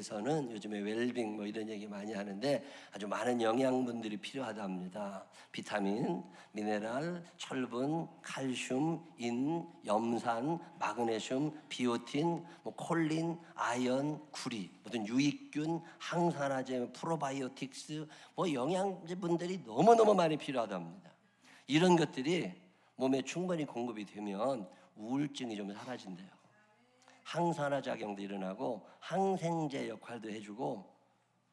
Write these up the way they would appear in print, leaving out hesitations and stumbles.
대해서는 요즘에 웰빙 뭐 이런 얘기 많이 하는데 아주 많은 영양분들이 필요하답니다. 비타민, 미네랄, 철분, 칼슘, 인, 염산, 마그네슘, 비오틴, 뭐 콜린, 아연, 구리, 무슨 유익균, 항산화제, 프로바이오틱스, 뭐 영양제분들이 너무너무 많이 필요하답니다. 이런 것들이 몸에 충분히 공급이 되면 우울증이 좀 사라진대요. 항산화 작용도 일어나고 항생제 역할도 해주고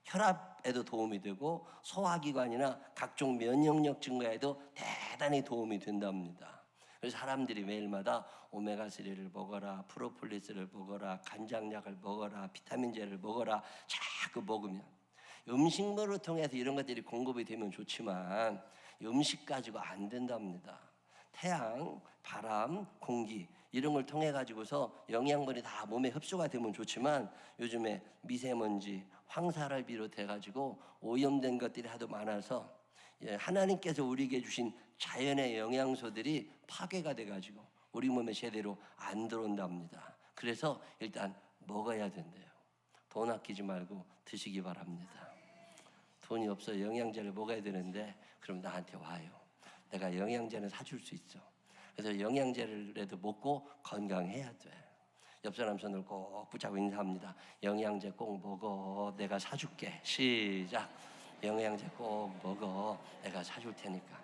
혈압에도 도움이 되고 소화기관이나 각종 면역력 증가에도 대단히 도움이 된답니다. 그래서 사람들이 매일마다 오메가3를 먹어라, 프로폴리스를 먹어라, 간장약을 먹어라, 비타민제를 먹어라 자꾸 먹으면 음식물을 통해서 이런 것들이 공급이 되면 좋지만 음식 가지고 안 된답니다. 태양, 바람, 공기 이런 걸 통해 가지고서 영양분이 다 몸에 흡수가 되면 좋지만 요즘에 미세먼지, 황사를 비롯해 가지고 오염된 것들이 하도 많아서 하나님께서 우리에게 주신 자연의 영양소들이 파괴가 돼 가지고 우리 몸에 제대로 안 들어온답니다. 그래서 일단 먹어야 된대요. 돈 아끼지 말고 드시기 바랍니다. 돈이 없어 영양제를 먹어야 되는데 그럼 나한테 와요. 내가 영양제는 사줄 수 있어. 그래서 영양제를라도 먹고 건강해야 돼. 옆 사람 손을 꼭 붙잡고 인사합니다. 영양제 꼭 먹어. 내가 사줄게. 시작. 영양제 꼭 먹어. 내가 사줄 테니까.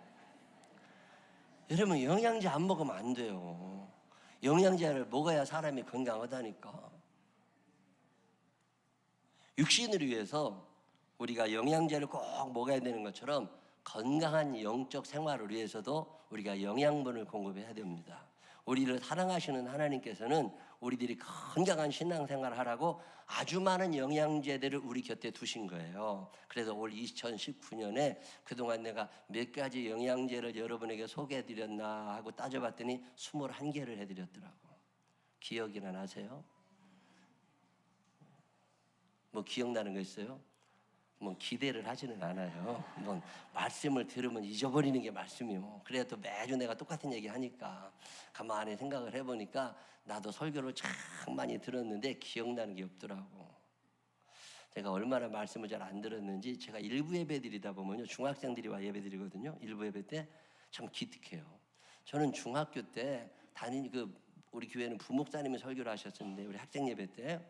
여러분 영양제 안 먹으면 안 돼요. 영양제를 먹어야 사람이 건강하다니까. 육신을 위해서 우리가 영양제를 꼭 먹어야 되는 것처럼 건강한 영적 생활을 위해서도 우리가 영양분을 공급해야 됩니다. 우리를 사랑하시는 하나님께서는 우리들이 건강한 신앙생활을 하라고 아주 많은 영양제들을 우리 곁에 두신 거예요. 그래서 올 2019년에 그동안 내가 몇 가지 영양제를 여러분에게 소개해드렸나 하고 따져봤더니 21개를 해드렸더라고. 기억이나 나세요? 뭐 기억나는 거 있어요? 뭐 기대를 하지는 않아요. 뭐 말씀을 들으면 잊어버리는 게 말씀이요. 그래야 또 매주 내가 똑같은 얘기 하니까 가만히 생각을 해보니까 나도 설교를 참 많이 들었는데 기억나는 게 없더라고. 제가 얼마나 말씀을 잘 안 들었는지 제가 일부 예배 드리다 보면요 중학생들이 와 예배 드리거든요. 일부 예배 때 참 기특해요. 저는 중학교 때 우리 교회는 부목사님이 설교를 하셨었는데 우리 학생 예배 때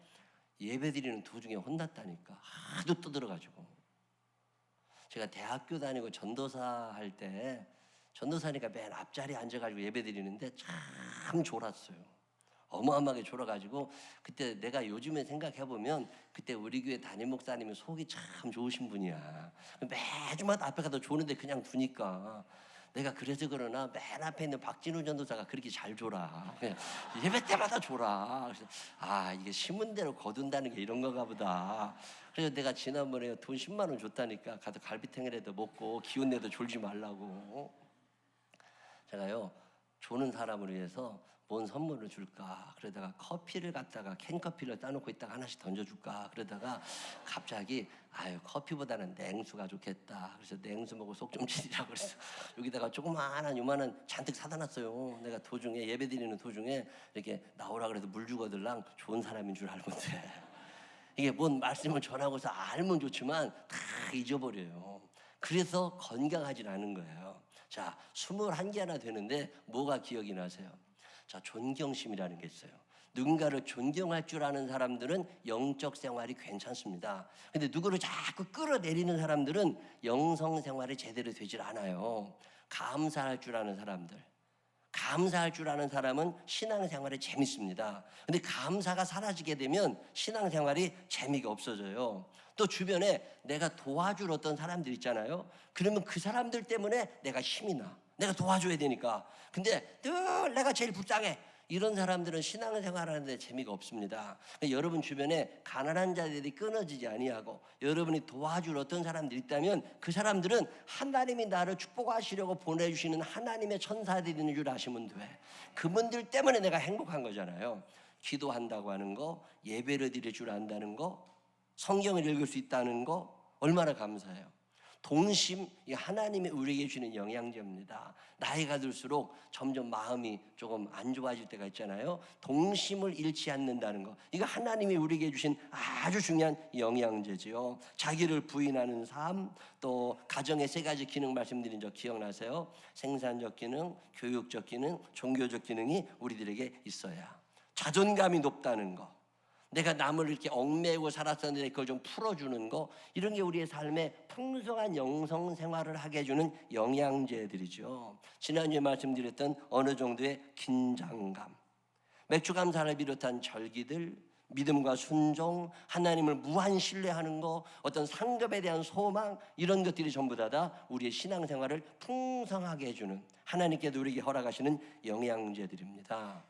예배 드리는 도중에 혼났다니까. 하도 떠들어가지고. 제가 대학교 다니고 전도사 할 때 전도사니까 맨 앞자리에 앉아가지고 예배 드리는데 참 졸았어요. 어마어마하게 졸아가지고 그때 내가 요즘에 생각해보면 그때 우리 교회 담임 목사님이 속이 참 좋으신 분이야. 매주마다 앞에 가서 조는데 그냥 두니까 내가 그래서 그러나 맨 앞에 있는 박진우 전도사가 그렇게 잘 졸아. 예배 때마다 졸아. 그래서 이게 신문대로 거둔다는 게 이런 건가 보다. 그래서 내가 지난번에 돈 10만 원 줬다니까 가서 갈비탕이라도 먹고 기운 내도 졸지 말라고. 제가요 조는 사람을 위해서 뭔 선물을 줄까 그러다가 커피를 갖다가 캔커피를 따놓고 있다가 하나씩 던져줄까 그러다가 갑자기 커피보다는 냉수가 좋겠다. 그래서 냉수 먹고 속 좀 치리라고 그래서 여기다가 조그마한 요만한 잔뜩 사다 놨어요. 내가 도중에 예배 드리는 도중에 이렇게 나오라 그래서 물 주거들랑 좋은 사람인 줄 알건데 이게 뭔 말씀을 전하고서 알면 좋지만 다 잊어버려요. 그래서 건강하진 않은 거예요. 자, 21개나 되는데 뭐가 기억이 나세요? 자, 존경심이라는 게 있어요. 누군가를 존경할 줄 아는 사람들은 영적 생활이 괜찮습니다. 근데 누구를 자꾸 끌어내리는 사람들은 영성 생활이 제대로 되질 않아요. 감사할 줄 아는 사람들. 감사할 줄 아는 사람은 신앙생활이 재밌습니다. 근데 감사가 사라지게 되면 신앙생활이 재미가 없어져요. 또 주변에 내가 도와줄 어떤 사람들 있잖아요. 그러면 그 사람들 때문에 내가 힘이 나. 내가 도와줘야 되니까. 근데 늘 내가 제일 불쌍해. 이런 사람들은 신앙생활 하는데 재미가 없습니다. 여러분 주변에 가난한 자들이 끊어지지 아니하고 여러분이 도와줄 어떤 사람들이 있다면 그 사람들은 하나님이 나를 축복하시려고 보내주시는 하나님의 천사들인 줄 아시면 돼. 그분들 때문에 내가 행복한 거잖아요. 기도한다고 하는 거, 예배를 드릴 줄 안다는 거, 성경을 읽을 수 있다는 거 얼마나 감사해요. 동심, 이 하나님이 우리에게 주는 영양제입니다. 나이가 들수록 점점 마음이 조금 안 좋아질 때가 있잖아요. 동심을 잃지 않는다는 거, 이거 하나님이 우리에게 주신 아주 중요한 영양제지요. 자기를 부인하는 삶, 또 가정의 세 가지 기능 말씀드린 적 기억나세요? 생산적 기능, 교육적 기능, 종교적 기능이 우리들에게 있어야. 자존감이 높다는 거, 내가 남을 이렇게 얽매고 살았었는데 그걸 좀 풀어주는 거, 이런 게 우리의 삶에 풍성한 영성 생활을 하게 해주는 영양제들이죠. 지난주에 말씀드렸던 어느 정도의 긴장감, 맥주 감사를 비롯한 절기들, 믿음과 순종, 하나님을 무한 신뢰하는 거, 어떤 상급에 대한 소망, 이런 것들이 전부 다 우리의 신앙생활을 풍성하게 해주는, 하나님께도 우리에게 허락하시는 영양제들입니다.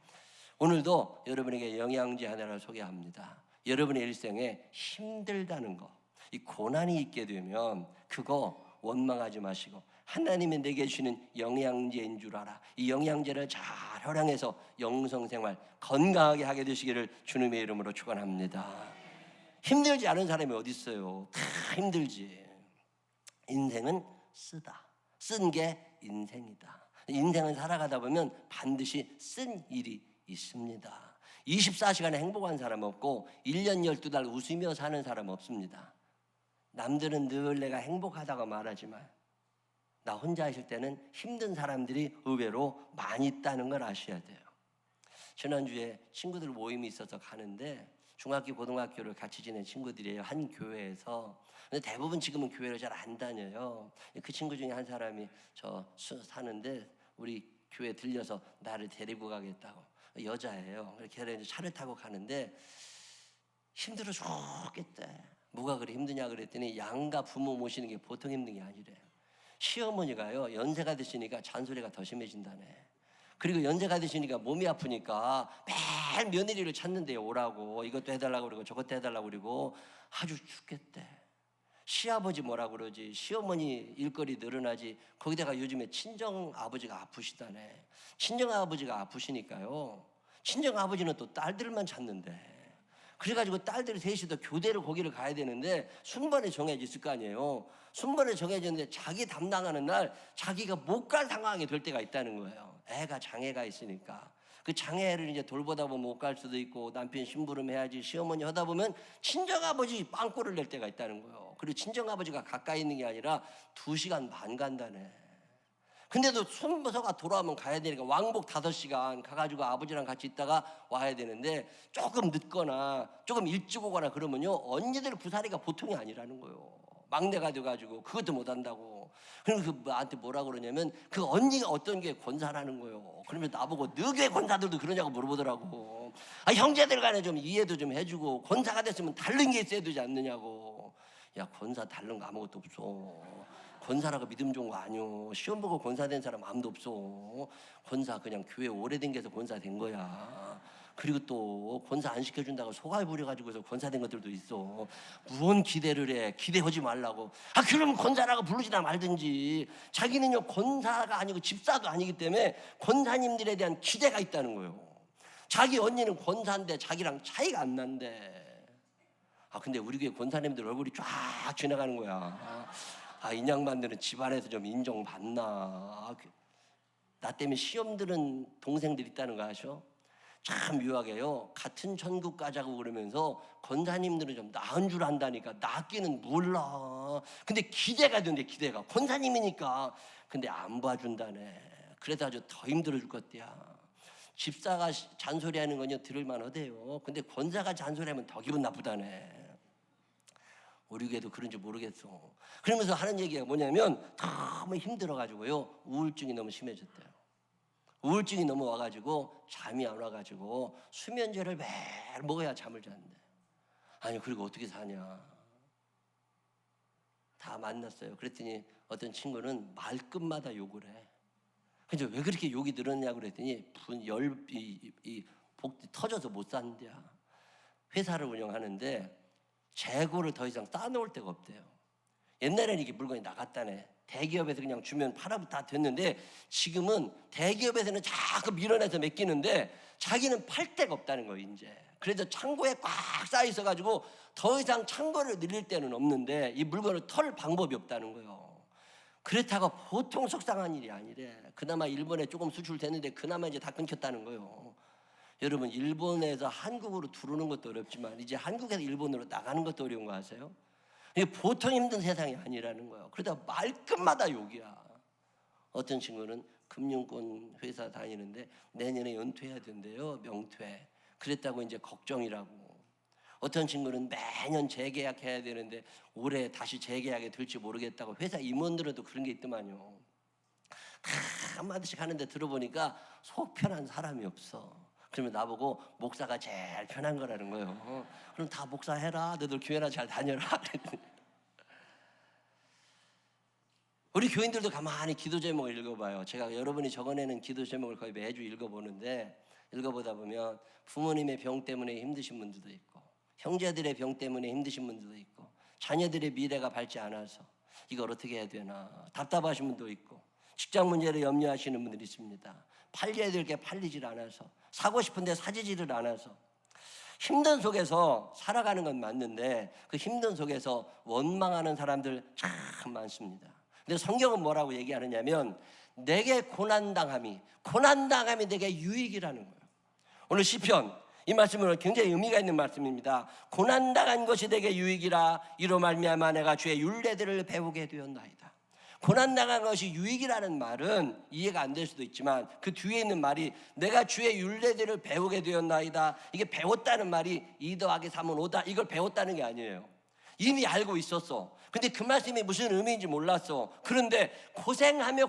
오늘도 여러분에게 영양제 하나를 소개합니다. 여러분의 일생에 힘들다는 거, 이 고난이 있게 되면 그거 원망하지 마시고 하나님이 내게 주시는 영양제인 줄 알아. 이 영양제를 잘 활용해서 영성생활 건강하게 하게 되시기를 주님의 이름으로 축원합니다. 힘들지 않은 사람이 어디 있어요? 다 힘들지. 인생은 쓰다. 쓴 게 인생이다. 인생을 살아가다 보면 반드시 쓴 일이 있습니다. 24시간에 행복한 사람 없고 1년 12달 웃으며 사는 사람 없습니다. 남들은 늘 내가 행복하다고 말하지만 나 혼자 있을 때는 힘든 사람들이 의외로 많이 있다는 걸 아셔야 돼요. 지난주에 친구들 모임이 있어서 가는데 중학교, 고등학교를 같이 지낸 친구들이에요. 한 교회에서. 근데 대부분 지금은 교회를 잘 안 다녀요. 그 친구 중에 한 사람이 저 사는데 우리 교회 들려서 나를 데리고 가겠다고. 여자예요. 그래서 차를 타고 가는데 힘들어 죽겠대. 뭐가 그래 힘드냐 그랬더니 양가 부모 모시는 게 보통 힘든 게 아니래요. 시어머니가요, 연세가 드시니까 잔소리가 더 심해진다네. 그리고 연세가 드시니까 몸이 아프니까 매일 며느리를 찾는데 오라고, 이것도 해달라고 그러고 저것도 해달라고 그러고 아주 죽겠대. 시아버지 뭐라 그러지, 시어머니 일거리 늘어나지, 거기다가 요즘에 친정아버지가 아프시다네. 친정아버지가 아프시니까요, 친정아버지는 또 딸들만 찾는데, 그래가지고 딸들 셋이서 교대를 거기를 가야 되는데 순번이 정해져 있을 거 아니에요. 순번이 정해졌는데 자기 담당하는 날 자기가 못 갈 상황이 될 때가 있다는 거예요. 애가 장애가 있으니까. 그 장애를 이제 돌보다 보면 못 갈 수도 있고, 남편 심부름 해야지, 시어머니 하다 보면 친정아버지 빵꾸를 낼 때가 있다는 거예요. 그리고 친정아버지가 가까이 있는 게 아니라 2시간 반 간다네. 근데도 손부서가 돌아오면 가야 되니까 왕복 5시간 가가지고 아버지랑 같이 있다가 와야 되는데, 조금 늦거나 조금 일찍 오거나 그러면요, 언니들 구사리가 보통이 아니라는 거예요. 막내가 돼가지고 그것도 못한다고. 그러면 그 나한테 뭐라 그러냐면 그 언니가 어떤 게 권사라는 거예요. 그러면 나보고 너교회 권사들도 그러냐고 물어보더라고. 아, 형제들 간에 좀 이해도 좀 해주고 권사가 됐으면 다른 게 있어야 되지 않느냐고. 야, 권사 다른 거 아무것도 없어. 권사라고 믿음 좋은 거 아니오. 시험 보고 권사 된 사람 아무도 없어. 권사 그냥 교회 오래된 게서 권사 된 거야. 그리고 또 권사 안 시켜준다고 소갈 부려가지고서 권사 된 것들도 있어. 무언 기대를 해. 기대하지 말라고. 아, 그러면 권사라고 부르지나 말든지. 자기는요 권사가 아니고 집사도 아니기 때문에 권사님들에 대한 기대가 있다는 거예요. 자기 언니는 권사인데 자기랑 차이가 안 난대. 아, 근데 우리 교회 권사님들 얼굴이 쫙 지나가는 거야. 아, 인양반들은 집안에서 좀 인정받나. 나 때문에 시험 드는 동생들 있다는 거 아셔? 참 묘하게요, 같은 천국 가자고 그러면서 권사님들은 좀 나은 줄 안다니까 낫기는 몰라. 근데 기대가 되는데, 기대가 권사님이니까. 근데 안 봐준다네. 그래서 아주 더 힘들어 줄 것 같야. 집사가 잔소리하는 건요 들을만 하대요. 근데 권사가 잔소리하면 더 기분 나쁘다네. 우리 교회도 그런지 모르겠어. 그러면서 하는 얘기가 뭐냐면 너무 힘들어가지고요 우울증이 너무 심해졌대요. 우울증이 너무 와가지고 잠이 안 와가지고 수면제를 매일 먹어야 잠을 자는데. 아니, 그리고 어떻게 사냐. 다 만났어요. 그랬더니 어떤 친구는 말끝마다 욕을 해. 근데 왜 그렇게 욕이 늘었냐고 그랬더니 복 터져서 못 산대야. 회사를 운영하는데 재고를 더 이상 쌓아놓을 데가 없대요. 옛날에는 이게 물건이 나갔다네. 대기업에서 그냥 주면 팔아부터 다 됐는데, 지금은 대기업에서는 자꾸 밀어내서 맡기는데 자기는 팔 데가 없다는 거예요 이제. 그래서 창고에 꽉 쌓여 있어가지고 더 이상 창고를 늘릴 데는 없는데 이 물건을 털 방법이 없다는 거예요. 그렇다고 보통 속상한 일이 아니래. 그나마 일본에 조금 수출됐는데 그나마 이제 다 끊겼다는 거예요. 여러분, 일본에서 한국으로 들어오는 것도 어렵지만 이제 한국에서 일본으로 나가는 것도 어려운 거 아세요? 이게 보통 힘든 세상이 아니라는 거예요. 그러다 말끝마다 욕이야. 어떤 친구는 금융권 회사 다니는데 내년에 은퇴해야 된대요. 명퇴. 그랬다고 이제 걱정이라고. 어떤 친구는 매년 재계약해야 되는데 올해 다시 재계약에 들지 모르겠다고. 회사 임원들은 그런 게 있더만요. 다 한마디씩 하는데 들어보니까 속 편한 사람이 없어. 그러면 나보고 목사가 제일 편한 거라는 거예요. 그럼 다 목사해라. 너들 교회나 잘 다녀라. 우리 교인들도 가만히 기도 제목을 읽어봐요. 제가 여러분이 적어내는 기도 제목을 거의 매주 읽어보는데, 읽어보다 보면 부모님의 병 때문에 힘드신 분들도 있고, 형제들의 병 때문에 힘드신 분들도 있고, 자녀들의 미래가 밝지 않아서 이걸 어떻게 해야 되나 답답하신 분도 있고, 직장 문제를 염려하시는 분들이 있습니다. 팔려야 될 게 팔리질 않아서, 사고 싶은데 사지지를 않아서 힘든 속에서 살아가는 건 맞는데 그 힘든 속에서 원망하는 사람들 참 많습니다. 근데 성경은 뭐라고 얘기하느냐면 내게 고난당함이 내게 유익이라는 거예요. 오늘 시편 이 말씀은 굉장히 의미가 있는 말씀입니다. 고난당한 것이 내게 유익이라. 이로 말미암아 내가 주의 율례들을 배우게 되었나이다. 고난당한 것이 유익이라는 말은 이해가 안 될 수도 있지만 그 뒤에 있는 말이 내가 주의 율례들을 배우게 되었나이다. 이게 배웠다는 말이 2 더하기 3은 5다. 이걸 배웠다는 게 아니에요. 이미 알고 있었어. 근데 그 말씀이 무슨 의미인지 몰랐어. 그런데 고생하며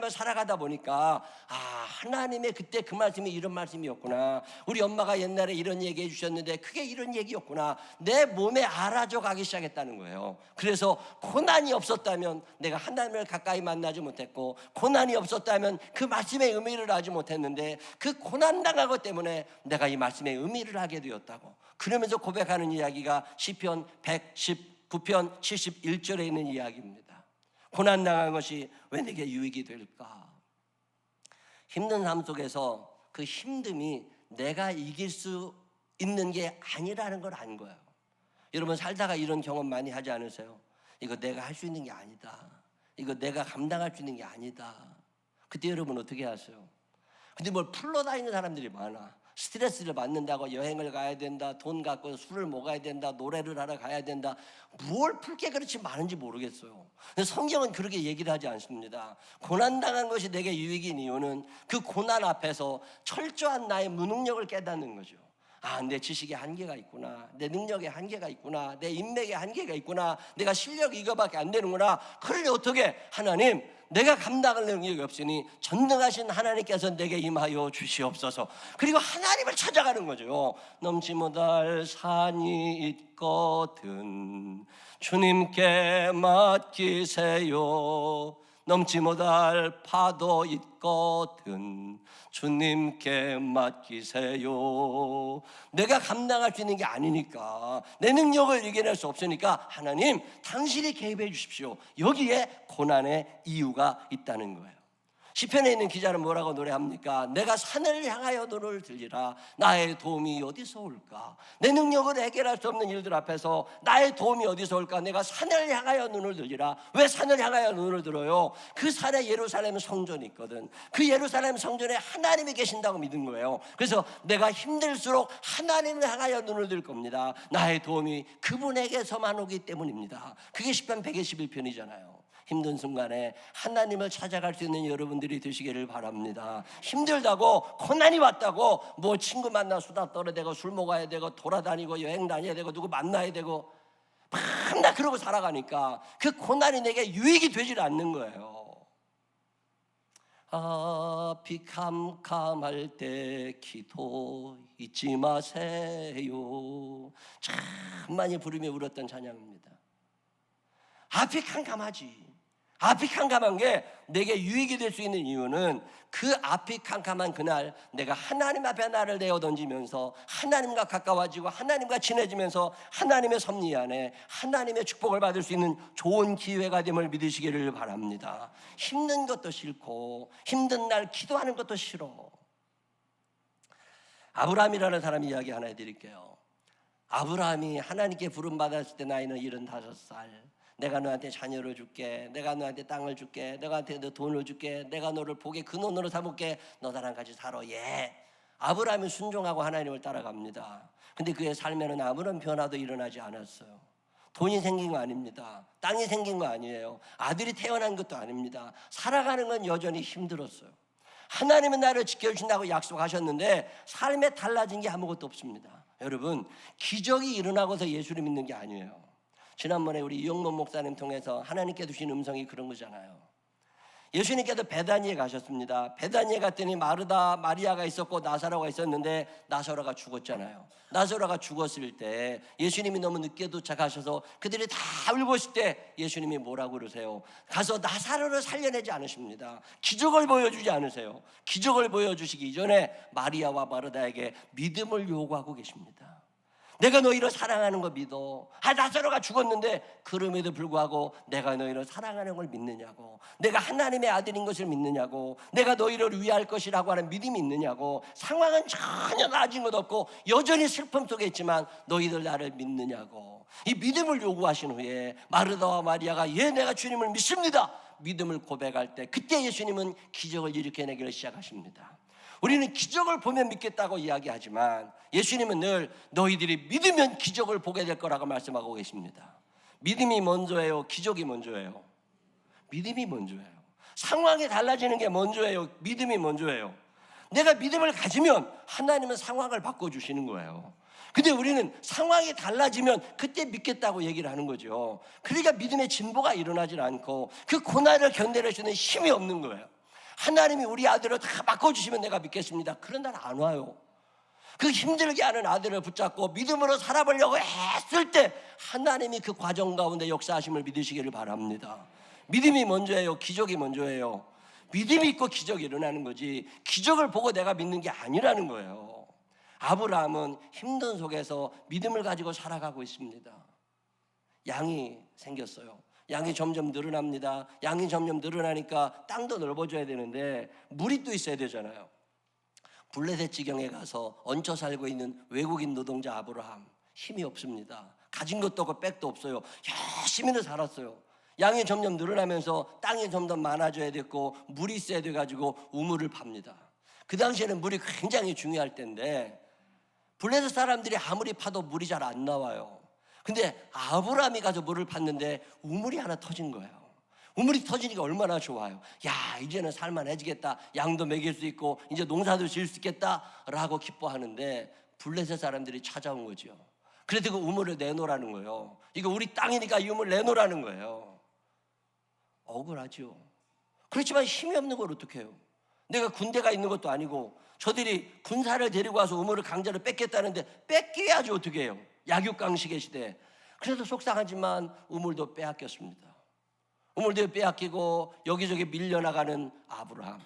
살아가다 보니까 하나님의 그때 그 말씀이 이런 말씀이었구나. 우리 엄마가 옛날에 이런 얘기 해주셨는데 그게 이런 얘기였구나. 내 몸에 알아져 가기 시작했다는 거예요. 그래서 고난이 없었다면 내가 하나님을 가까이 만나지 못했고, 고난이 없었다면 그 말씀의 의미를 알지 못했는데 그 고난당한 것 때문에 내가 이 말씀의 의미를 알게 되었다고. 그러면서 고백하는 이야기가 시편 119편 71절에 있는 이야기입니다. 고난당한 것이 왜 내게 유익이 될까? 힘든 삶 속에서 그 힘듦이 내가 이길 수 있는 게 아니라는 걸 안 거예요. 여러분 살다가 이런 경험 많이 하지 않으세요? 이거 내가 할 수 있는 게 아니다. 이거 내가 감당할 수 있는 게 아니다. 그때 여러분 어떻게 하세요? 근데 뭘 풀러 다니는 사람들이 많아. 스트레스를 받는다고 여행을 가야 된다, 돈 갖고 술을 먹어야 된다, 노래를 하러 가야 된다. 뭘 풀 게 그렇지 많은지 모르겠어요. 근데 성경은 그렇게 얘기를 하지 않습니다. 고난당한 것이 내게 유익인 이유는 그 고난 앞에서 철저한 나의 무능력을 깨닫는 거죠. 내 지식에 한계가 있구나, 내 능력에 한계가 있구나, 내 인맥에 한계가 있구나, 내가 실력이 이거밖에 안 되는구나. 그러니 어떻게 하나님, 내가 감당할 능력이 없으니 전능하신 하나님께서 내게 임하여 주시옵소서. 그리고 하나님을 찾아가는 거죠. 넘지 못할 산이 있거든 주님께 맡기세요. 넘지 못할 파도 있거든 주님께 맡기세요. 내가 감당할 수 있는 게 아니니까, 내 능력을 이겨낼 수 없으니까 하나님 당신이 개입해 주십시오. 여기에 고난의 이유가 있다는 거예요. 시편에 있는 기자는 뭐라고 노래합니까? 내가 산을 향하여 눈을 들리라. 나의 도움이 어디서 올까? 내 능력을 해결할 수 없는 일들 앞에서 나의 도움이 어디서 올까? 내가 산을 향하여 눈을 들리라. 왜 산을 향하여 눈을 들어요? 그 산에 예루살렘 성전이 있거든. 그 예루살렘 성전에 하나님이 계신다고 믿은 거예요. 그래서 내가 힘들수록 하나님을 향하여 눈을 들 겁니다. 나의 도움이 그분에게서만 오기 때문입니다. 그게 시편 121편이잖아요. 힘든 순간에 하나님을 찾아갈 수 있는 여러분들이 되시기를 바랍니다. 힘들다고, 고난이 왔다고 뭐 친구 만나 수다 떨어대고 술 먹어야 되고 돌아다니고 여행 다녀야 되고 누구 만나야 되고 맨날 그러고 살아가니까 그 고난이 내게 유익이 되질 않는 거예요. 비 캄캄할 때 기도 잊지 마세요. 참 많이 부르며 울었던 찬양입니다. 앞이 캄캄하지. 앞이 캄캄한 게 내게 유익이 될 수 있는 이유는 그 앞이 캄캄한 그날 내가 하나님 앞에 나를 내어 던지면서 하나님과 가까워지고 하나님과 친해지면서 하나님의 섭리 안에 하나님의 축복을 받을 수 있는 좋은 기회가 됨을 믿으시기를 바랍니다. 힘든 것도 싫고 힘든 날 기도하는 것도 싫어. 아브라함이라는 사람 이야기 하나 해드릴게요. 아브라함이 하나님께 부름받았을 때 나이는 75살. 내가 너한테 자녀를 줄게, 내가 너한테 땅을 줄게, 내가 너한테 너 돈을 줄게, 내가 너를 복의 근원으로 삼을게, 너 나랑 같이 살아. 예. 아브라함이 순종하고 하나님을 따라갑니다. 근데 그의 삶에는 아무런 변화도 일어나지 않았어요. 돈이 생긴 거 아닙니다. 땅이 생긴 거 아니에요. 아들이 태어난 것도 아닙니다. 살아가는 건 여전히 힘들었어요. 하나님은 나를 지켜주신다고 약속하셨는데 삶에 달라진 게 아무것도 없습니다. 여러분, 기적이 일어나고서 예수를 믿는 게 아니에요. 지난번에 우리 이용범 목사님 통해서 하나님께 주신 음성이 그런 거잖아요. 예수님께서 베다니에 가셨습니다. 베다니에 갔더니 마르다, 마리아가 있었고 나사로가 있었는데 나사로가 죽었잖아요. 나사로가 죽었을 때 예수님이 너무 늦게 도착하셔서 그들이 다 울고 있을 때 예수님이 뭐라고 그러세요? 가서 나사로를 살려내지 않으십니다. 기적을 보여주지 않으세요. 기적을 보여주시기 이전에 마리아와 마르다에게 믿음을 요구하고 계십니다. 내가 너희를 사랑하는 거 믿어. 나사로가 죽었는데 그럼에도 불구하고 내가 너희를 사랑하는 걸 믿느냐고, 내가 하나님의 아들인 것을 믿느냐고, 내가 너희를 위할 것이라고 하는 믿음이 있느냐고. 상황은 전혀 나아진 것 없고 여전히 슬픔 속에 있지만 너희들 나를 믿느냐고. 이 믿음을 요구하신 후에 마르다와 마리아가 예, 내가 주님을 믿습니다, 믿음을 고백할 때 그때 예수님은 기적을 일으켜내기를 시작하십니다. 우리는 기적을 보면 믿겠다고 이야기하지만 예수님은 늘 너희들이 믿으면 기적을 보게 될 거라고 말씀하고 계십니다. 믿음이 먼저예요? 기적이 먼저예요? 믿음이 먼저예요. 상황이 달라지는 게 먼저예요? 믿음이 먼저예요? 내가 믿음을 가지면 하나님은 상황을 바꿔주시는 거예요. 근데 우리는 상황이 달라지면 그때 믿겠다고 얘기를 하는 거죠. 그러니까 믿음의 진보가 일어나질 않고 그 고난을 견뎌낼 수 있는 힘이 없는 거예요. 하나님이 우리 아들을 다 바꿔주시면 내가 믿겠습니다. 그런 날 안 와요. 그 힘들게 하는 아들을 붙잡고 믿음으로 살아보려고 했을 때 하나님이 그 과정 가운데 역사하심을 믿으시기를 바랍니다. 믿음이 먼저예요? 기적이 먼저예요? 믿음이 있고 기적이 일어나는 거지 기적을 보고 내가 믿는 게 아니라는 거예요. 아브라함은 힘든 속에서 믿음을 가지고 살아가고 있습니다. 양이 생겼어요. 양이 점점 늘어납니다. 양이 점점 늘어나니까 땅도 넓어져야 되는데 물이 또 있어야 되잖아요. 블레셋 지경에 가서 얹혀 살고 있는 외국인 노동자 아브라함, 힘이 없습니다. 가진 것도 없고 백도 없어요. 열심히는 살았어요. 양이 점점 늘어나면서 땅이 점점 많아져야 됐고 물이 있어야 돼가지고 우물을 팝니다. 그 당시에는 물이 굉장히 중요할 때인데 블레셋 사람들이 아무리 파도 물이 잘 안 나와요. 근데 아브라함이 가서 물을 팠는데 우물이 하나 터진 거예요. 우물이 터지니까 얼마나 좋아요. 야, 이제는 살만해지겠다. 양도 먹일 수 있고 이제 농사도 지을 수 있겠다라고 기뻐하는데 블레셋 사람들이 찾아온 거죠. 그래서 그 우물을 내놓으라는 거예요. 이거 우리 땅이니까 이 우물 내놓으라는 거예요. 억울하죠. 그렇지만 힘이 없는 걸 어떻게 해요? 내가 군대가 있는 것도 아니고 저들이 군사를 데리고 와서 우물을 강제로 뺏겠다는데 뺏겨야지 어떻게 해요? 약육강식의 시대. 그래도 속상하지만 우물도 빼앗겼습니다. 우물도 빼앗기고 여기저기 밀려나가는 아브라함.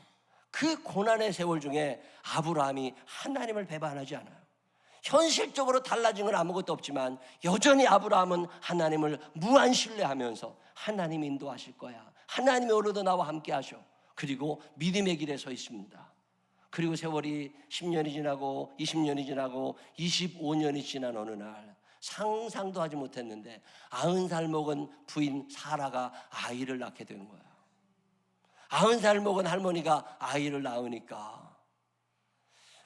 그 고난의 세월 중에 아브라함이 하나님을 배반하지 않아요. 현실적으로 달라진 건 아무것도 없지만 여전히 아브라함은 하나님을 무한 신뢰하면서 하나님이 인도하실 거야, 하나님이 오늘도 나와 함께 하셔. 그리고 믿음의 길에 서 있습니다. 그리고 세월이 10년이 지나고 20년이 지나고 25년이 지난 어느 날 상상도 하지 못했는데 90살 먹은 부인 사라가 아이를 낳게 되는 거예요. 90살 먹은 할머니가 아이를 낳으니까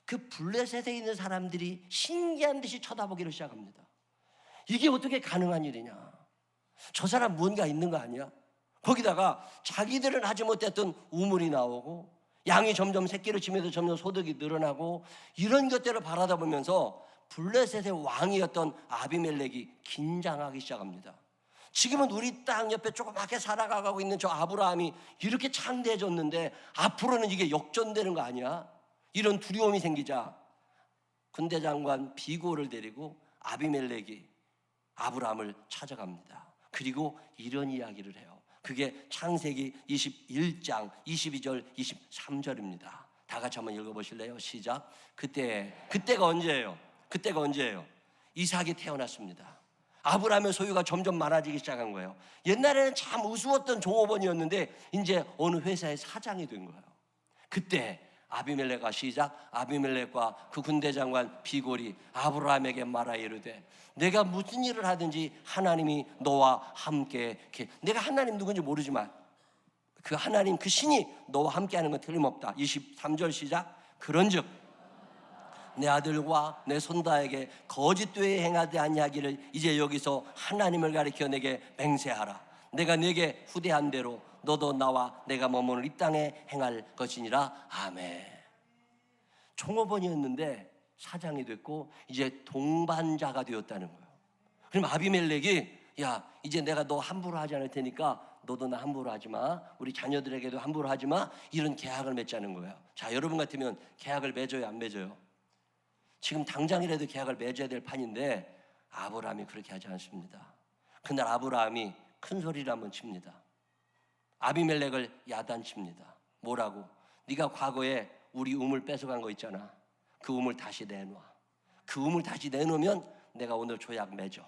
그 블레셋에 있는 사람들이 신기한 듯이 쳐다보기를 시작합니다. 이게 어떻게 가능한 일이냐? 저 사람 뭔가 있는 거 아니야? 거기다가 자기들은 하지 못했던 우물이 나오고 양이 점점 새끼를 치면서 점점 소득이 늘어나고 이런 것들을 바라다 보면서 블레셋의 왕이었던 아비멜렉이 긴장하기 시작합니다. 지금은 우리 땅 옆에 조그맣게 살아가고 있는 저 아브라함이 이렇게 창대해졌는데 앞으로는 이게 역전되는 거 아니야? 이런 두려움이 생기자 군대 장관 비고를 데리고 아비멜렉이 아브라함을 찾아갑니다. 그리고 이런 이야기를 해요. 그게 창세기 21장 22절 23절입니다. 다 같이 한번 읽어보실래요? 시작. 그때가 언제예요? 그때가 언제예요? 이삭이 태어났습니다. 아브라함의 소유가 점점 많아지기 시작한 거예요. 옛날에는 참 우스웠던 종업원이었는데 이제 어느 회사의 사장이 된 거예요. 그때 아비멜렉과 시작. 아비멜렉과 그 군대장관 비골이 아브라함에게 말하 이르되 내가 무슨 일을 하든지 하나님이 너와 함께. 내가 하나님 누군지 모르지만 그 하나님 그 신이 너와 함께하는 건 틀림없다. 23절 시작. 그런즉 내 아들과 내 손자에게 거짓되이 행하지 아니하기를 이제 여기서 하나님을 가리켜 내게 맹세하라. 내가 내게 후대한 대로 너도 나와 내가 머무는 이 땅에 행할 것이니라. 아멘. 종업원이었는데 사장이 됐고 이제 동반자가 되었다는 거예요. 그럼 아비멜렉이 야 이제 내가 너 함부로 하지 않을 테니까 너도 나 함부로 하지 마. 우리 자녀들에게도 함부로 하지 마. 이런 계약을 맺자는 거예요. 자, 여러분 같으면 계약을 맺어요, 안 맺어요? 지금 당장이라도 계약을 맺어야 될 판인데 아브라함이 그렇게 하지 않습니다. 그날 아브라함이 큰 소리를 한번 칩니다. 아비멜렉을 야단칩니다. 뭐라고? 네가 과거에 우리 우물 뺏어간 거 있잖아. 그 우물 다시 내놔. 그 우물 다시 내놓으면 내가 오늘 조약 맺어.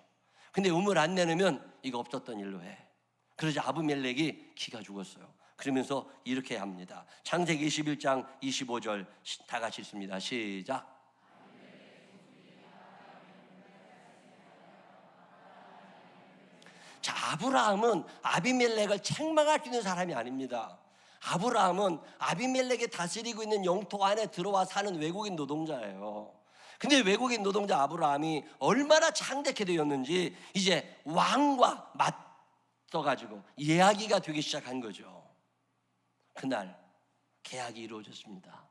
근데 우물 안 내놓으면 이거 없었던 일로 해. 그러자 아비멜렉이 기가 죽었어요. 그러면서 이렇게 합니다. 창세기 21장 25절 다 같이 읽습니다. 시작. 자, 아브라함은 아비멜렉을 책망할 수 있는 사람이 아닙니다. 아브라함은 아비멜렉이 다스리고 있는 영토 안에 들어와 사는 외국인 노동자예요. 근데 외국인 노동자 아브라함이 얼마나 창대케 되었는지 이제 왕과 맞서가지고 이야기가 되기 시작한 거죠. 그날 계약이 이루어졌습니다.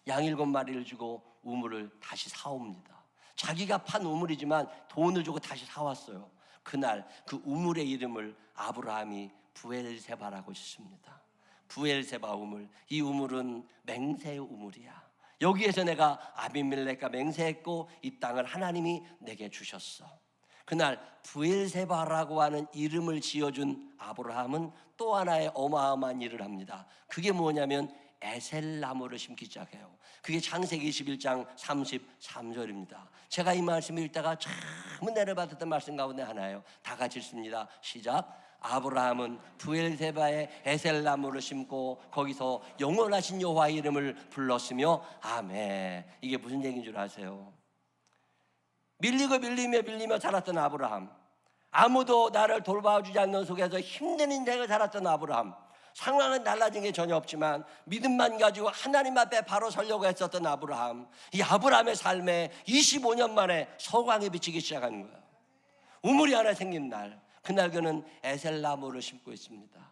양 7마리를 주고 우물을 다시 사옵니다. 자기가 판 우물이지만 돈을 주고 다시 사왔어요. 그날 그 우물의 이름을 아브라함이 부엘세바라고 짓습니다. 부엘세바 우물. 이 우물은 맹세의 우물이야. 여기에서 내가 아비멜렉과 맹세했고 이 땅을 하나님이 내게 주셨어. 그날 부엘세바라고 하는 이름을 지어준 아브라함은 또 하나의 어마어마한 일을 합니다. 그게 뭐냐면 에셀나무를 심기 시작해요. 그게 창세기 21장 33절입니다. 제가 이 말씀을 읽다가 참 은혜를 받았던 말씀 가운데 하나예요. 다 같이 읽습니다. 시작. 아브라함은 부엘세바에 에셀나무를 심고 거기서 영원하신 여호와의 이름을 불렀으며 아멘. 이게 무슨 얘기인 줄 아세요? 밀리고 밀리며 자랐던 아브라함, 아무도 나를 돌봐주지 않는 속에서 힘든 인생을 살았던 아브라함, 상황은 달라진 게 전혀 없지만 믿음만 가지고 하나님 앞에 바로 서려고 했었던 아브라함, 이 아브라함의 삶에 25년 만에 서광이 비치기 시작하는 거예요. 우물이 하나 생긴 날, 그날 그는 에셀나무를 심고 있습니다.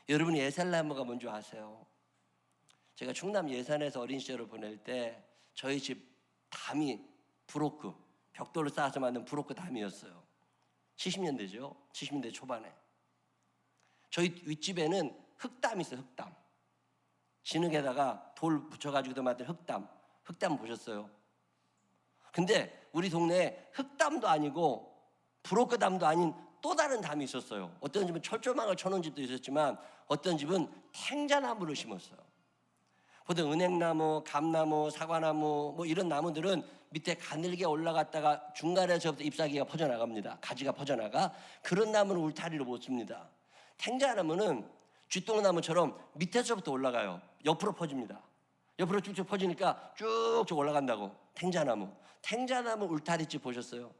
여러분이 에셀나무가 뭔지 아세요? 제가 충남 예산에서 어린 시절을 보낼 때 저희 집 담이 브로크, 벽돌을 쌓아서 만든 브로크 담이었어요. 70년대죠. 70년대 초반에 저희 윗집에는 흙담이 있어요. 흙담, 진흙에다가 돌 붙여가지고 만든 흙담 보셨어요? 근데 우리 동네에 흙담도 아니고 브로크 담도 아닌 또 다른 담이 있었어요. 어떤 집은 철조망을 쳐놓은 집도 있었지만 어떤 집은 탱자나무를 심었어요. 보통 은행나무, 감나무, 사과나무 뭐 이런 나무들은 밑에 가늘게 올라갔다가 중간에서부터 잎사귀가 퍼져나갑니다. 가지가 퍼져나가. 그런 나무는 울타리로 못 씁니다. 탱자나무는 쥐똥나무처럼 밑에서부터 올라가요. 옆으로 퍼집니다. 옆으로 쭉쭉 퍼지니까 쭉쭉 올라간다고. 탱자나무 울타리집 보셨어요?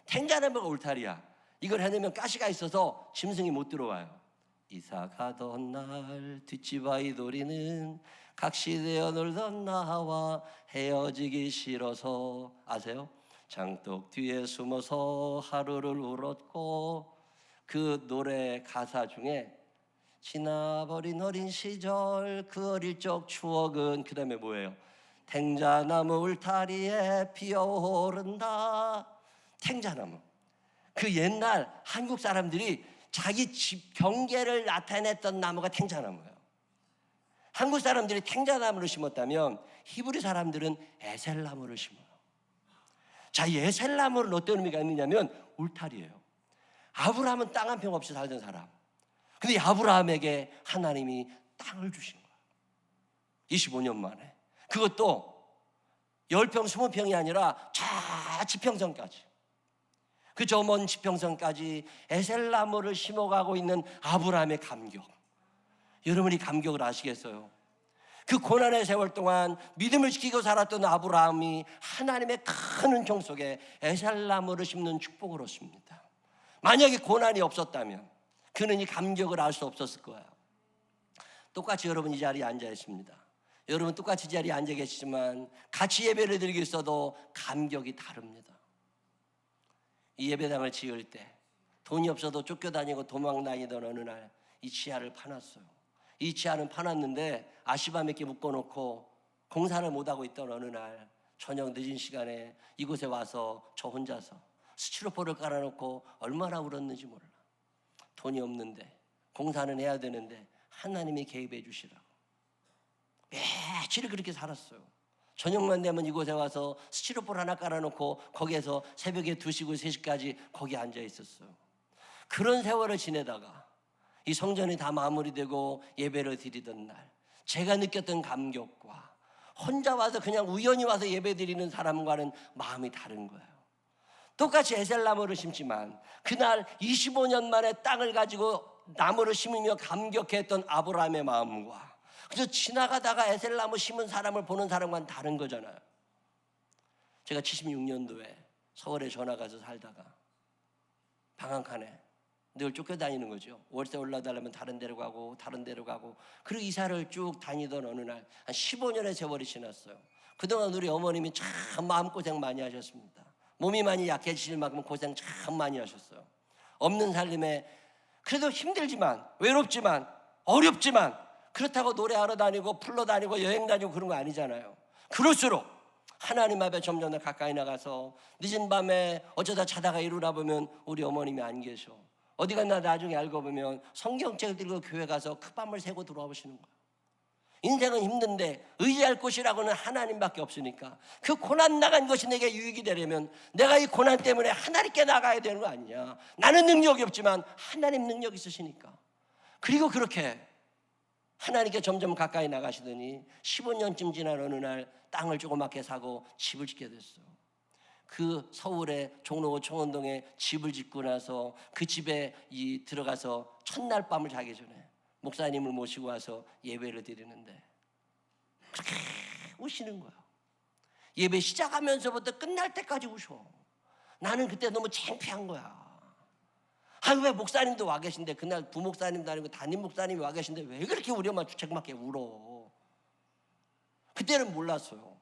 탱자나무가 울타리야. 이걸 해내면 가시가 있어서 짐승이 못 들어와요. 이사 가던 날 뒷집 아이돌이는 각시되어 놀던 나와 헤어지기 싫어서 아세요? 장독 뒤에 숨어서 하루를 울었고 그 노래 가사 중에 지나버린 어린 시절 그 어릴 적 추억은 그 다음에 뭐예요? 탱자나무 울타리에 피어오른다. 탱자나무. 그 옛날 한국 사람들이 자기 집 경계를 나타냈던 나무가 탱자나무예요. 한국 사람들이 탱자나무를 심었다면 히브리 사람들은 에셀나무를 심어요. 자, 이 에셀나무는 어떤 의미가 있느냐면 울타리예요. 아브라함은 땅 한 평 없이 살던 사람. 근데 아브라함에게 하나님이 땅을 주신 거예요. 25년 만에. 그것도 10평, 20평이 아니라 저 지평선까지, 그 저 먼 지평선까지 에셀나무를 심어가고 있는 아브라함의 감격. 여러분이 감격을 아시겠어요? 그 고난의 세월 동안 믿음을 지키고 살았던 아브라함이 하나님의 큰 은총 속에 에셀나무를 심는 축복을 얻습니다. 만약에 고난이 없었다면 그는 이 감격을 알 수 없었을 거예요. 똑같이 여러분 이 자리에 앉아 있습니다. 여러분 똑같이 이 자리에 앉아 계시지만 같이 예배를 드리고 있어도 감격이 다릅니다. 이 예배당을 지을 때 돈이 없어도 쫓겨다니고 도망다니던 어느 날 이 지하를 파놨어요. 이 지하는 파놨는데 아시바 몇 개 묶어놓고 공사를 못하고 있던 어느 날 저녁 늦은 시간에 이곳에 와서 저 혼자서 스티로폼을 깔아놓고 얼마나 울었는지 몰라. 돈이 없는데 공사는 해야 되는데 하나님이 개입해 주시라고 며칠을 그렇게 살았어요. 저녁만 되면 이곳에 와서 스티로폼 하나 깔아놓고 거기에서 새벽에 2시, 3시까지 거기 앉아 있었어요. 그런 세월을 지내다가 이 성전이 다 마무리되고 예배를 드리던 날 제가 느꼈던 감격과 혼자 와서 그냥 우연히 와서 예배 드리는 사람과는 마음이 다른 거예요. 똑같이 에셀나무를 심지만 그날 25년 만에 땅을 가지고 나무를 심으며 감격했던 아브라함의 마음과 그저 지나가다가 에셀나무 심은 사람을 보는 사람과는 다른 거잖아요. 제가 76년도에 서울에 전화 가서 살다가 방 한 칸에 늘 쫓겨다니는 거죠. 월세 올라달라면 다른 데로 가고 다른 데로 가고, 그리고 이사를 쭉 다니던 어느 날 한 15년의 세월이 지났어요. 그동안 우리 어머님이 참 마음고생 많이 하셨습니다. 몸이 많이 약해지실 만큼 고생 참 많이 하셨어요. 없는 살림에 그래도 힘들지만 외롭지만 어렵지만 그렇다고 노래하러 다니고 풀러 다니고 여행 다니고 그런 거 아니잖아요. 그럴수록 하나님 앞에 점점 더 가까이 나가서 늦은 밤에 어쩌다 자다가 일어나 보면 우리 어머님이 안 계셔. 어디 갔나 나중에 알고 보면 성경책을 들고 교회 가서 그 밤을 새고 돌아오시는 거예요. 인생은 힘든데 의지할 곳이라고는 하나님밖에 없으니까 그 고난 나간 것이 내게 유익이 되려면 내가 이 고난 때문에 하나님께 나가야 되는 거 아니냐. 나는 능력이 없지만 하나님 능력이 있으시니까. 그리고 그렇게 하나님께 점점 가까이 나가시더니 15년쯤 지난 어느 날 땅을 조그맣게 사고 집을 짓게 됐어요. 그 서울의 종로 청원동에 집을 짓고 나서 그 집에 들어가서 첫날 밤을 자기 전에 목사님을 모시고 와서 예배를 드리는데 그렇게 우시는 거예요. 예배 시작하면서부터 끝날 때까지 우셔. 나는 그때 너무 창피한 거야. 왜 목사님도 와 계신데, 그날 부목사님도 아니고 담임 목사님이 와 계신데 왜 그렇게 우리 엄마 주책맞게 울어. 그때는 몰랐어요.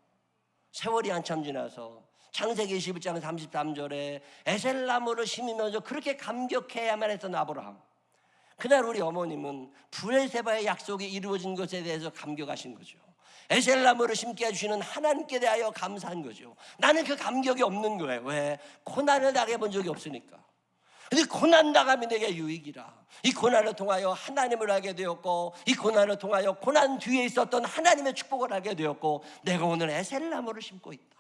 세월이 한참 지나서 창세기 21장 33절에 에셀나무를 심으면서 그렇게 감격해야만 했던 아브라함, 그날 우리 어머님은 브엘세바의 약속이 이루어진 것에 대해서 감격하신 거죠. 에셀나무를 심게 해주시는 하나님께 대하여 감사한 거죠. 나는 그 감격이 없는 거예요. 왜? 고난을 당해본 적이 없으니까. 근데 고난 당함이 내게 유익이라. 이 고난을 통하여 하나님을 알게 되었고, 이 고난을 통하여 고난 뒤에 있었던 하나님의 축복을 알게 되었고, 내가 오늘 에셀나무를 심고 있다.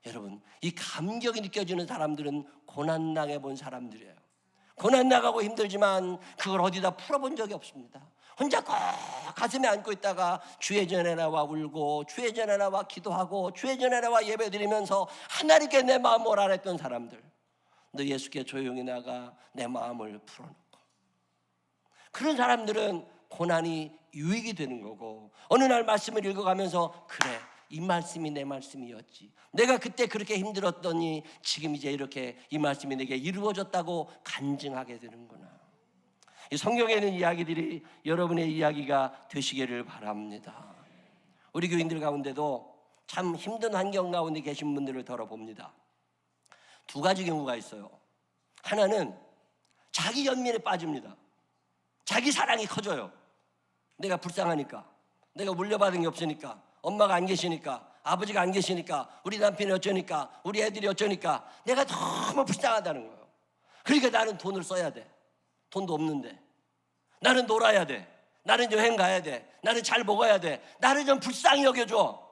여러분, 이 감격이 느껴지는 사람들은 고난 당해본 사람들이에요. 고난 나가고 힘들지만 그걸 어디다 풀어본 적이 없습니다. 혼자 꼭 가슴에 안고 있다가 주의 전에 나와 울고, 주의 전에 나와 기도하고, 주의 전에 나와 예배드리면서 하나님께 내 마음 몰아냈던 사람들, 너 예수께 조용히 나가 내 마음을 풀어놓고, 그런 사람들은 고난이 유익이 되는 거고, 어느 날 말씀을 읽어가면서 그래, 이 말씀이 내 말씀이었지. 내가 그때 그렇게 힘들었더니 지금 이제 이렇게 이 말씀이 내게 이루어졌다고 간증하게 되는구나. 이 성경에 있는 이야기들이 여러분의 이야기가 되시기를 바랍니다. 우리 교인들 가운데도 참 힘든 환경 가운데 계신 분들을 들어봅니다. 두 가지 경우가 있어요. 하나는 자기 연민에 빠집니다. 자기 사랑이 커져요. 내가 불쌍하니까, 내가 물려받은 게 없으니까, 엄마가 안 계시니까, 아버지가 안 계시니까, 우리 남편이 어쩌니까, 우리 애들이 어쩌니까 내가 너무 불쌍하다는 거예요. 그러니까 나는 돈을 써야 돼. 돈도 없는데. 나는 놀아야 돼. 나는 여행 가야 돼. 나는 잘 먹어야 돼. 나를 좀 불쌍히 여겨줘.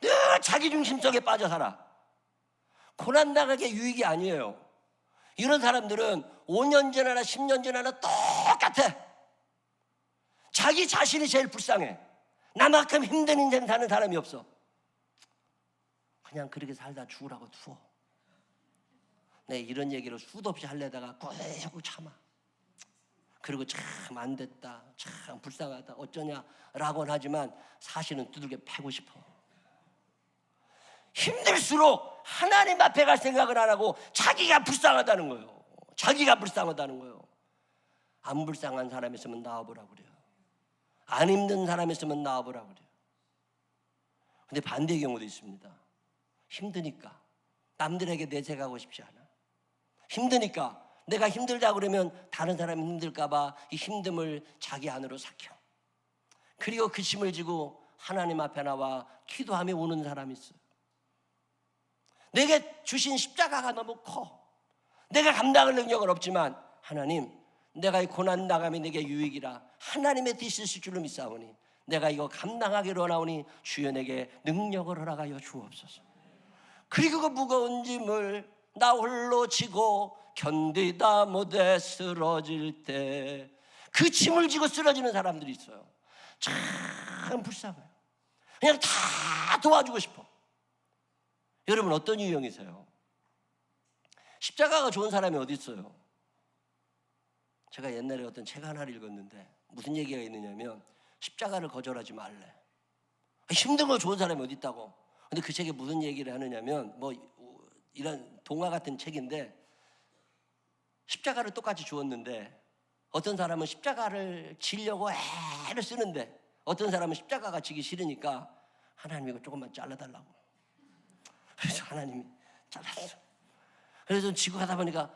늘 자기중심 속에 빠져 살아. 고난 당하게 유익이 아니에요. 이런 사람들은 5년 지나나 10년 지나나 똑같아. 자기 자신이 제일 불쌍해. 나만큼 힘든 인생 사는 사람이 없어. 그냥 그렇게 살다 죽으라고 두어. 내 이런 얘기를 수도 없이 하려다가 꾹 참아. 그리고 참 안 됐다, 참 불쌍하다, 어쩌냐라고는 하지만 사실은 두들겨 패고 싶어. 힘들수록 하나님 앞에 갈 생각을 안 하고 자기가 불쌍하다는 거예요. 자기가 불쌍하다는 거예요. 안 불쌍한 사람 있으면 나와보라고 그래요. 안 힘든 사람 있으면 나와보라고 그래요. 근데 반대의 경우도 있습니다. 힘드니까 남들에게 내색하고 싶지 않아. 힘드니까 내가 힘들다 그러면 다른 사람이 힘들까 봐 이 힘듦을 자기 안으로 삭혀. 그리고 그 짐을 지고 하나님 앞에 나와 기도하며 우는 사람이 있어요. 내게 주신 십자가가 너무 커. 내가 감당할 능력은 없지만 하나님, 내가 이 고난당함이 내게 유익이라 하나님의 뜻이실 줄로 믿사오니 내가 이거 감당하기로 하오니 주여 내게 능력을 허락하여 주옵소서. 그리고 그 무거운 짐을 나 홀로 지고 견디다 못해 쓰러질 때 그 짐을 지고 쓰러지는 사람들이 있어요. 참 불쌍해요. 그냥 다 도와주고 싶어. 여러분 어떤 유형이세요? 십자가가 좋은 사람이 어디 있어요? 제가 옛날에 어떤 책 하나를 읽었는데 무슨 얘기가 있느냐면 십자가를 거절하지 말래. 힘든 거 좋은 사람이 어디 있다고. 근데 그 책에 무슨 얘기를 하느냐면 뭐 이런 동화 같은 책인데 십자가를 똑같이 주었는데 어떤 사람은 십자가를 지려고 애를 쓰는데 어떤 사람은 십자가가 지기 싫으니까 하나님 이거 조금만 잘라달라고. 그래서 하나님이 잘랐어. 그래서 지고 가다 보니까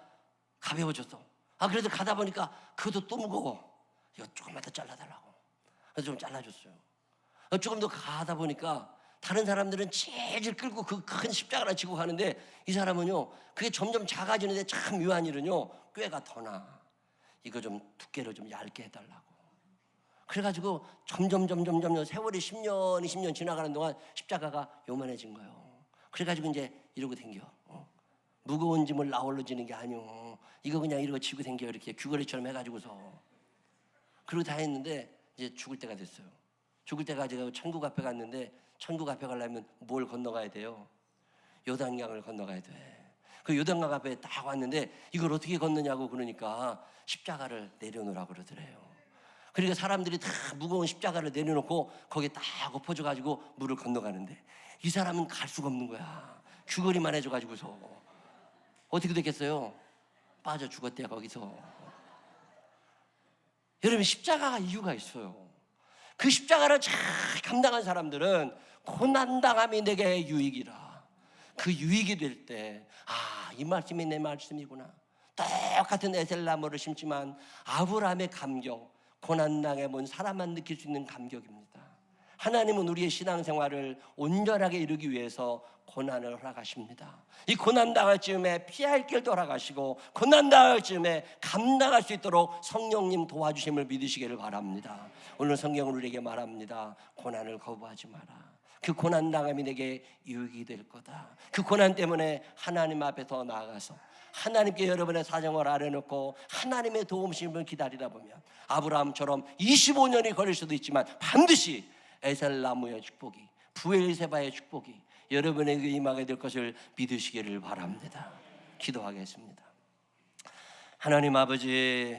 가벼워졌어. 그래도 가다 보니까 그것도 또 무거워. 이거 조금만 더 잘라달라고. 그래서 좀 잘라줬어요. 조금 더 가다 보니까 다른 사람들은 질질 끌고 그 큰 십자가를 지고 가는데 이 사람은요 그게 점점 작아지는데 참 묘한 일은요 꾀가 더 나. 이거 좀 두께로 좀 얇게 해달라고. 그래가지고 점점 세월이 10년 20년 지나가는 동안 십자가가 요만해진 거예요. 그래가지고 이제 이러고 댕겨. 무거운 짐을 나 홀로 지는 게 아니오. 이거 그냥 이러고 지고 댕겨. 이렇게 귀걸이처럼 해가지고서. 그러고 다 했는데 이제 죽을 때가 됐어요. 죽을 때가 제가 천국 앞에 갔는데 천국 앞에 가려면 뭘 건너가야 돼요? 요단강을 건너가야 돼. 그 요단강 앞에 딱 왔는데 이걸 어떻게 건너냐고 그러니까 십자가를 내려놓으라고 그러더래요. 그러니까 사람들이 다 무거운 십자가를 내려놓고 거기에 딱 엎어져가지고 물을 건너가는데 이 사람은 갈 수가 없는 거야. 귀걸이만 해줘가지고서 어떻게 됐겠어요? 빠져 죽었대요 거기서. 여러분 십자가가 이유가 있어요. 그 십자가를 잘 감당한 사람들은 고난당함이 내게 유익이라. 그 유익이 될 때 이 말씀이 내 말씀이구나. 똑같은 에셀나무를 심지만 아브라함의 감격, 고난당해 본 사람만 느낄 수 있는 감격입니다. 하나님은 우리의 신앙생활을 온전하게 이루기 위해서 고난을 허락하십니다. 이 고난당할 즈음에 피할 길도 허락하시고 고난당할 즈음에 감당할 수 있도록 성령님 도와주심을 믿으시기를 바랍니다. 오늘 성경은 우리에게 말합니다. 고난을 거부하지 마라. 그 고난당함이 내게 유익이 될 거다. 그 고난 때문에 하나님 앞에 더 나아가서 하나님께 여러분의 사정을 아뢰놓고 하나님의 도움심을 기다리다 보면 아브라함처럼 25년이 걸릴 수도 있지만 반드시 에셀나무의 축복이, 부엘세바의 축복이 여러분에게 임하게 될 것을 믿으시기를 바랍니다. 기도하겠습니다. 하나님 아버지,